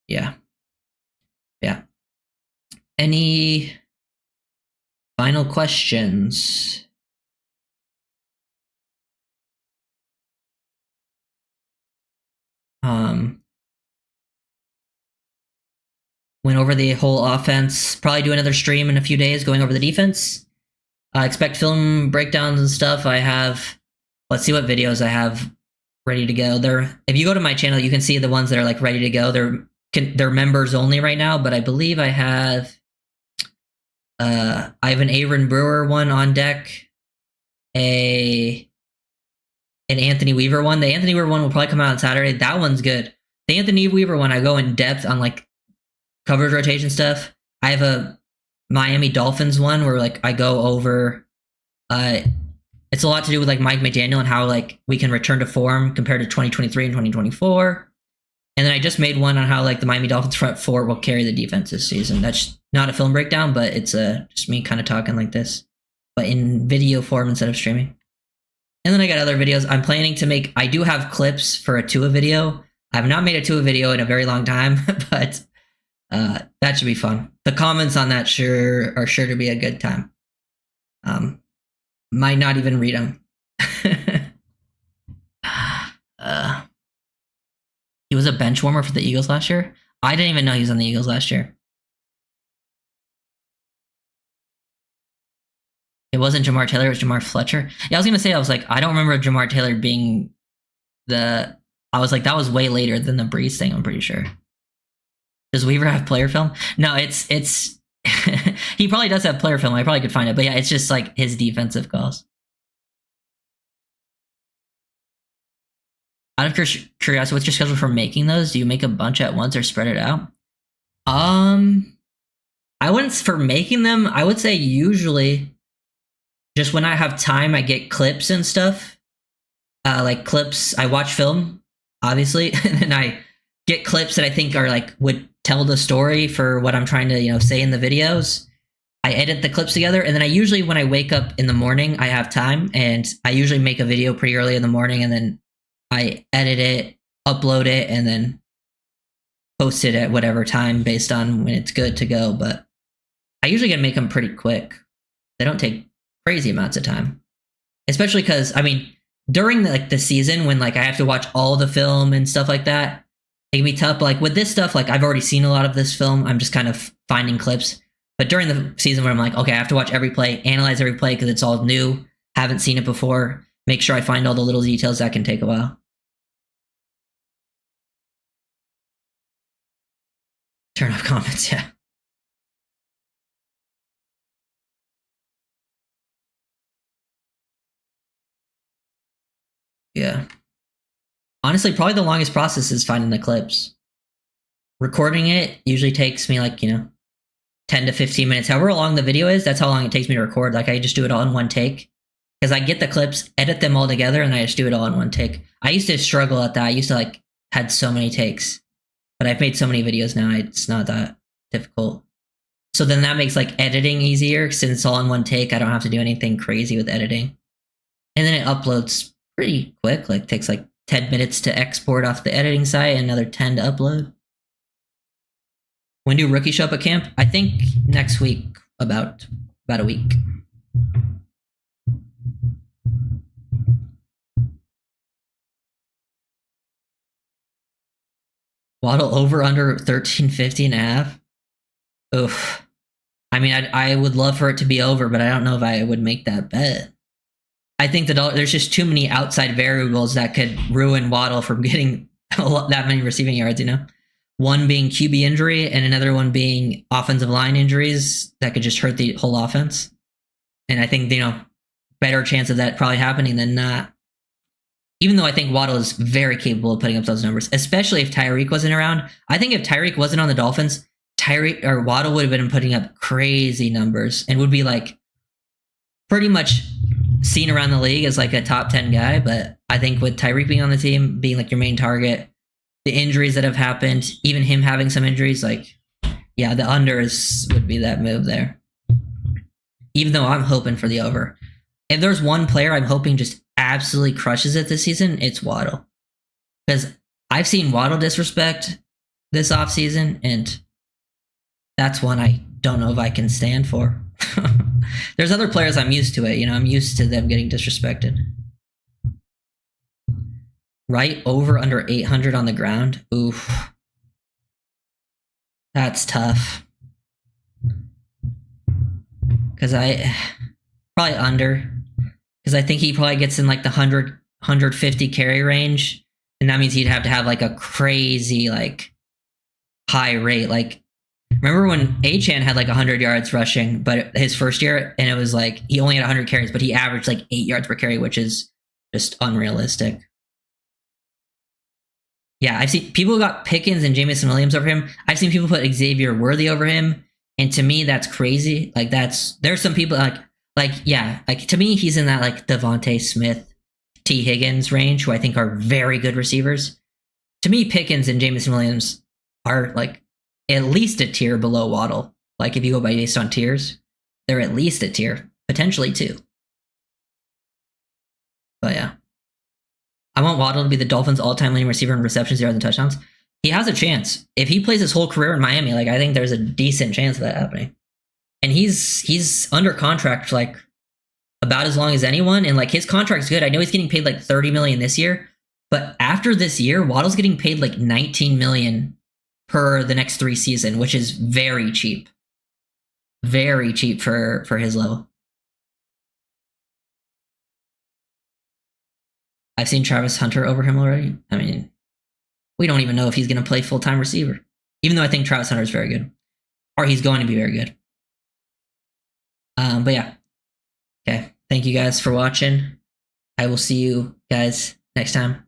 Yeah. Yeah. Any final questions? Went over the whole offense. Probably do another stream in a few days going over the defense. Expect film breakdowns and stuff. I have, let's see what videos I have ready to go. If you go to my channel, you can see the ones that are like ready to go. They're members only right now, but I believe I have an Aaron Brewer one on deck, an Anthony Weaver one. The Anthony Weaver one will probably come out on Saturday. That one's good. The Anthony Weaver one, I go in depth on like coverage rotation stuff. I have a Miami Dolphins one where like I go over it's a lot to do with like Mike McDaniel and how like we can return to form compared to 2023 and 2024. And then I just made one on how like the Miami Dolphins front four will carry the defense this season. That's not a film breakdown, but it's just me kind of talking like this, but in video form instead of streaming. And then I got other videos. I'm planning to make, I do have clips for a Tua video. I have not made a Tua video in a very long time, but that should be fun. The comments on that are sure to be a good time. Might not even read them. He was a bench warmer for the Eagles last year. I didn't even know he was on the Eagles last year. It wasn't Jamar Taylor, it was Jamar Fletcher. Yeah, I was gonna say, I was like, I don't remember Jamar Taylor being the. I was like, that was way later than the Breeze thing. I'm pretty sure. Does Weaver have player film? No, it's he probably does have player film. I probably could find it, but yeah, it's just like his defensive calls. Out of curiosity, what's your schedule for making those? Do you make a bunch at once or spread it out? I wouldn't for making them. I would say usually, just when I have time, I get clips and stuff. Like clips, I watch film, obviously, and then I get clips that I think are like would tell the story for what I'm trying to say in the videos. I edit the clips together, and then I usually, when I wake up in the morning, I have time, and I usually make a video pretty early in the morning, and then I edit it, upload it, and then post it at whatever time based on when it's good to go. But I usually get to make them pretty quick. They don't take crazy amounts of time, especially because during the season when I have to watch all the film and stuff like that, it can be tough. But with this stuff, I've already seen a lot of this film. I'm just kind of finding clips. But during the season where I'm like, okay, I have to watch every play, analyze every play because it's all new, haven't seen it before, make sure I find all the little details, that can take a while. Turn off comments, yeah. Yeah. Honestly, probably the longest process is finding the clips. Recording it usually takes me 10 to 15 minutes. However long the video is, that's how long it takes me to record. I just do it all in one take. Because I get the clips, edit them all together, and I just do it all in one take. I used to struggle at that. I used to had so many takes. But I've made so many videos now, it's not that difficult. So then that makes editing easier since it's all in one take. I don't have to do anything crazy with editing. And then it uploads pretty quick. Takes 10 minutes to export off the editing site and another 10 to upload. When do rookies show up at camp? I think next week, about a week. Waddle over under 1350 and a half. Oof. I would love for it to be over, but I don't know if I would make that bet. I think there's just too many outside variables that could ruin Waddle from getting that many receiving yards, One being QB injury and another one being offensive line injuries that could just hurt the whole offense. And I think, better chance of that probably happening than not. Even though I think Waddle is very capable of putting up those numbers, especially if Tyreek wasn't around. I think if Tyreek wasn't on the Dolphins, Waddle would have been putting up crazy numbers and would be pretty much seen around the league as a top 10 guy. But I think with Tyreek being on the team, being your main target, the injuries that have happened, even him having some injuries, yeah, the unders would be that move there. Even though I'm hoping for the over. If there's one player I'm hoping just absolutely crushes it this season, it's Waddle. Because I've seen Waddle disrespect this offseason, and that's one I don't know if I can stand for. There's other players I'm used to it. I'm used to them getting disrespected. Right over under 800 on the ground. Oof. That's tough. Because probably under. Because I think he probably gets in the 150 carry range. And that means he'd have to have a crazy high rate. Remember when Achane had 100 yards rushing, but his first year, and it was he only had 100 carries, but he averaged 8 yards per carry, which is just unrealistic. Yeah, I've seen people got Pickens and Jameson Williams over him. I've seen people put Xavier Worthy over him, and to me, that's crazy. There's some people to me, he's in that Devontae Smith, T. Higgins range, who I think are very good receivers. To me, Pickens and Jameson Williams are at least a tier below Waddle. If you go based on tiers, they're at least a tier, potentially 2. But yeah. I want Waddle to be the Dolphins' all-time leading receiver in receptions, yards, and touchdowns. He has a chance. If he plays his whole career in Miami, I think there's a decent chance of that happening. And he's under contract for about as long as anyone, and his contract's good. I know he's getting paid $30 million this year, but after this year, Waddle's getting paid $19 million per the next 3 seasons, which is very cheap. Very cheap for his level. I've seen Travis Hunter over him already. I mean, we don't even know if he's going to play full-time receiver, even though I think Travis Hunter is very good, or he's going to be very good. But yeah. Okay. Thank you guys for watching. I will see you guys next time.